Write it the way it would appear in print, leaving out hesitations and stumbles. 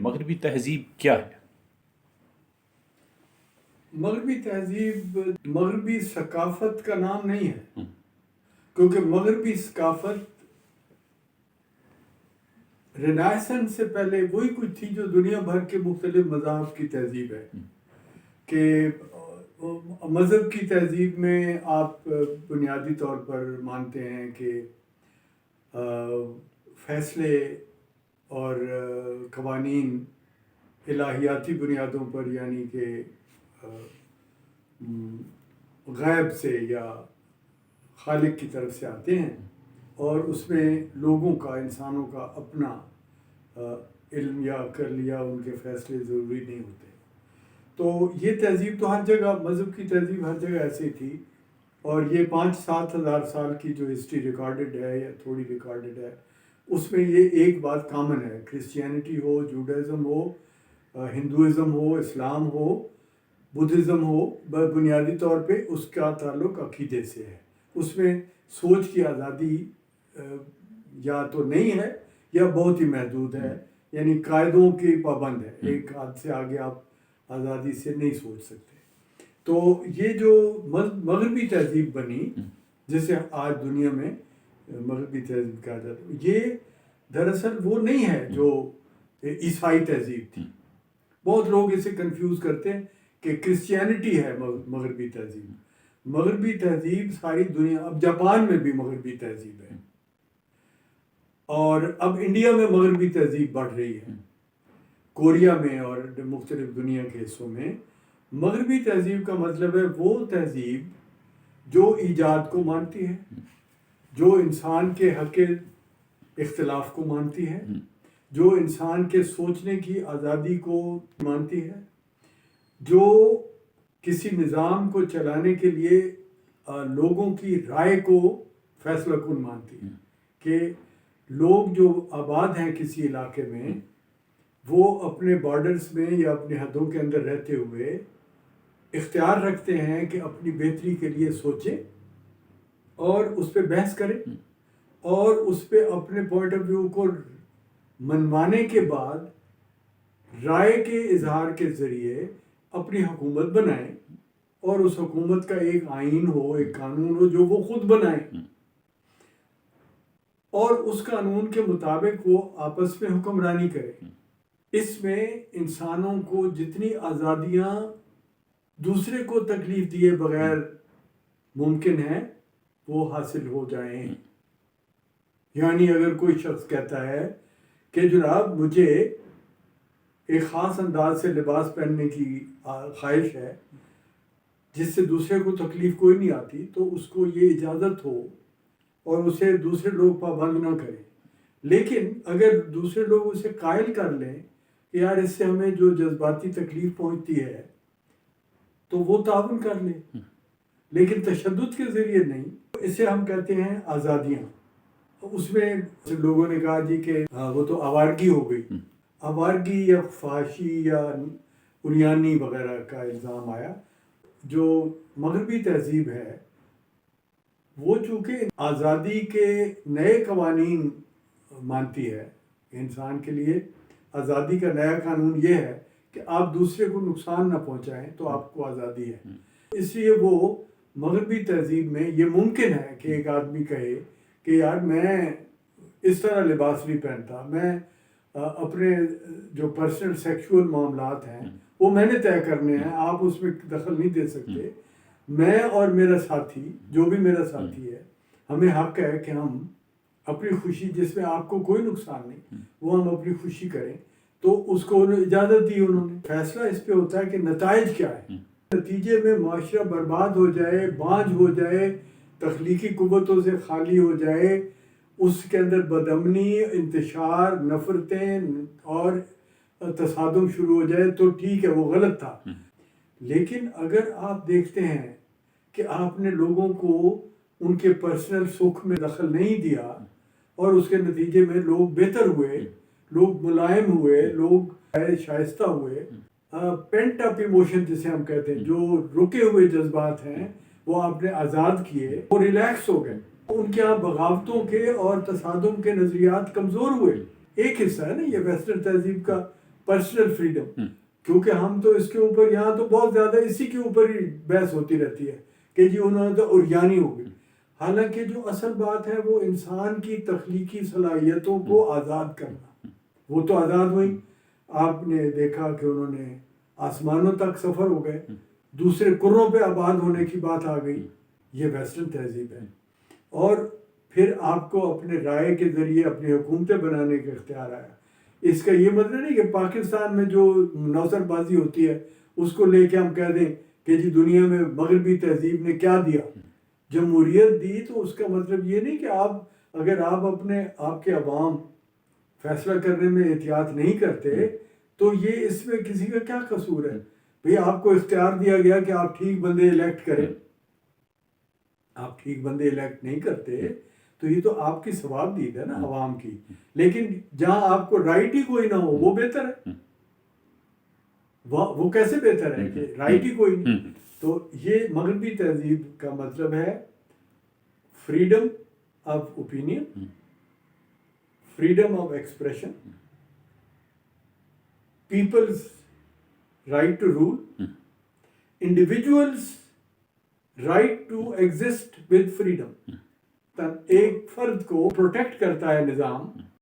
مغربی تہذیب کیا ہے؟ مغربی تہذیب مغربی ثقافت کا نام نہیں ہے، کیونکہ مغربی ثقافت رینیسنس سے پہلے وہی کچھ تھی جو دنیا بھر کے مختلف مذاہب کی تہذیب ہے. کہ مذہب کی تہذیب میں آپ بنیادی طور پر مانتے ہیں کہ فیصلے اور قوانین الہیاتی بنیادوں پر، یعنی کہ غیب سے یا خالق کی طرف سے آتے ہیں، اور اس میں لوگوں کا، انسانوں کا اپنا علم یا عقل یا ان کے فیصلے ضروری نہیں ہوتے. تو یہ تہذیب تو ہر جگہ، مذہب کی تہذیب ہر جگہ ایسی تھی، اور یہ 5-7 ہزار سال کی جو ہسٹری ریکارڈڈ ہے یا تھوڑی ریکارڈڈ ہے، اس میں یہ ایک بات کامن ہے. کرسچینٹی ہو، جوڈائزم ہو، ہندوازم ہو، اسلام ہو، بدھزم ہو، بنیادی طور پہ اس کا تعلق عقیدے سے ہے. اس میں سوچ کی آزادی یا تو نہیں ہے یا بہت ہی محدود ہے، یعنی قاعدوں کی پابند ہے. ایک حد سے آگے آپ آزادی سے نہیں سوچ سکتے. تو یہ جو مغربی تہذیب بنی، جسے آج دنیا میں مغربی تہذیب کہا جاتا ہے، یہ دراصل وہ نہیں ہے جو عیسائی تہذیب تھی. بہت لوگ اسے کنفیوز کرتے ہیں کہ کرسچینٹی ہے مغربی تہذیب. مغربی تہذیب ساری دنیا، اب جاپان میں بھی مغربی تہذیب ہے، اور اب انڈیا میں مغربی تہذیب بڑھ رہی ہے، کوریا میں اور مختلف دنیا کے حصوں میں. مغربی تہذیب کا مطلب ہے وہ تہذیب جو ایجاد کو مانتی ہے، جو انسان کے حق اختلاف کو مانتی ہے، جو انسان کے سوچنے کی آزادی کو مانتی ہے، جو کسی نظام کو چلانے کے لیے لوگوں کی رائے کو فیصلہ کن مانتی ہے. کہ لوگ جو آباد ہیں کسی علاقے میں، وہ اپنے بارڈرز میں یا اپنے حدوں کے اندر رہتے ہوئے اختیار رکھتے ہیں کہ اپنی بہتری کے لیے سوچیں اور اس پہ بحث کریں، اور اس پہ اپنے پوائنٹ آف ویو کو منوانے کے بعد رائے کے اظہار کے ذریعے اپنی حکومت بنائیں، اور اس حکومت کا ایک آئین ہو، ایک قانون ہو جو وہ خود بنائیں، اور اس قانون کے مطابق وہ آپس میں حکمرانی کریں. اس میں انسانوں کو جتنی آزادیاں دوسرے کو تکلیف دیے بغیر ممکن ہے وہ حاصل ہو جائیں. یعنی اگر کوئی شخص کہتا ہے کہ جناب مجھے ایک خاص انداز سے لباس پہننے کی خواہش ہے جس سے دوسرے کو تکلیف کوئی نہیں آتی، تو اس کو یہ اجازت ہو اور اسے دوسرے لوگ پابند نہ کریں. لیکن اگر دوسرے لوگ اسے قائل کر لیں کہ یار اس سے ہمیں جو جذباتی تکلیف پہنچتی ہے، تو وہ تعاون کر لیں، لیکن تشدد کے ذریعے نہیں. اسے ہم کہتے ہیں آزادیاں. اس میں لوگوں نے کہا جی کہ وہ تو آوارگی ہو گئی. آوارگی یا فحاشی یا عریانی وغیرہ کا الزام آیا. جو مغربی تہذیب ہے وہ چونکہ آزادی کے نئے قوانین مانتی ہے. انسان کے لیے آزادی کا نیا قانون یہ ہے کہ آپ دوسرے کو نقصان نہ پہنچائیں تو آپ کو آزادی ہے. اس لیے وہ مغربی تہذیب میں یہ ممکن ہے کہ ایک آدمی کہے کہ یار میں اس طرح لباس نہیں پہنتا، میں اپنے جو پرسنل سیکشول معاملات ہیں وہ میں نے طے کرنے ہیں، آپ اس میں دخل نہیں دے سکتے. میں اور میرا ساتھی، جو بھی میرا ساتھی ہے، ہمیں حق ہے کہ ہم اپنی خوشی، جس میں آپ کو کوئی نقصان نہیں، وہ ہم اپنی خوشی کریں. تو اس کو اجازت دی انہوں نے. فیصلہ اس پہ ہوتا ہے کہ نتائج کیا ہے. نتیجے میں معاشرہ برباد ہو جائے، بانجھ ہو جائے، تخلیقی قوتوں سے خالی ہو جائے، اس کے اندر بدامنی، انتشار، نفرتیں اور تصادم شروع ہو جائے تو ٹھیک ہے، وہ غلط تھا. لیکن اگر آپ دیکھتے ہیں کہ آپ نے لوگوں کو ان کے پرسنل سکھ میں دخل نہیں دیا، اور اس کے نتیجے میں لوگ بہتر ہوئے، لوگ ملائم ہوئے، لوگ شائستہ ہوئے. پینٹ اپ ایموشن جسے ہم کہتے ہیں، جو رکے ہوئے جذبات ہیں وہ آپ نے آزاد کیے، وہ ریلیکس ہو گئے. ان کے یہاں بغاوتوں کے اور تصادم کے نظریات کمزور ہوئے. ایک حصہ ہے نا یہ ویسٹرن تہذیب کا پرسنل فریڈم، کیونکہ ہم تو اس کے اوپر یہاں تو بہت زیادہ اسی کے اوپر ہی بحث ہوتی رہتی ہے کہ جی انہوں نے تو اوریانی ہو گئی، حالانکہ جو اصل بات ہے وہ انسان کی تخلیقی صلاحیتوں کو آزاد کرنا، وہ تو آزاد ہوئی. آپ نے دیکھا کہ انہوں نے آسمانوں تک سفر ہو گئے، دوسرے کروں پہ آباد ہونے کی بات آ گئی، یہ ویسٹرن تہذیب ہے. اور پھر آپ کو اپنے رائے کے ذریعے اپنی حکومتیں بنانے کا اختیار آیا. اس کا یہ مطلب نہیں کہ پاکستان میں جو نوسر بازی ہوتی ہے اس کو لے کے ہم کہہ دیں کہ جی دنیا میں مغربی تہذیب نے کیا دیا، جمہوریت دی، تو اس کا مطلب یہ نہیں کہ اگر آپ کے عوام فیصلہ کرنے میں احتیاط نہیں کرتے تو یہ اس میں کسی کا کیا قصور ہے؟ بھئی آپ کو اختیار دیا گیا کہ آپ ٹھیک بندے الیکٹ کریں، آپ ٹھیک بندے الیکٹ نہیں کرتے تو یہ تو آپ کی ثواب دید ہے نا عوام کی. لیکن جہاں آپ کو رائٹ ہی کوئی نہ ہو وہ بہتر ہے. وہ کیسے بہتر ہے کہ رائٹ ہی کوئی نہیں؟ تو یہ مغربی تہذیب کا مطلب ہے freedom of opinion, freedom of expression, peoples right to rule, individuals right to exist with freedom. ایک فرد کو پروٹیکٹ کرتا ہے نظام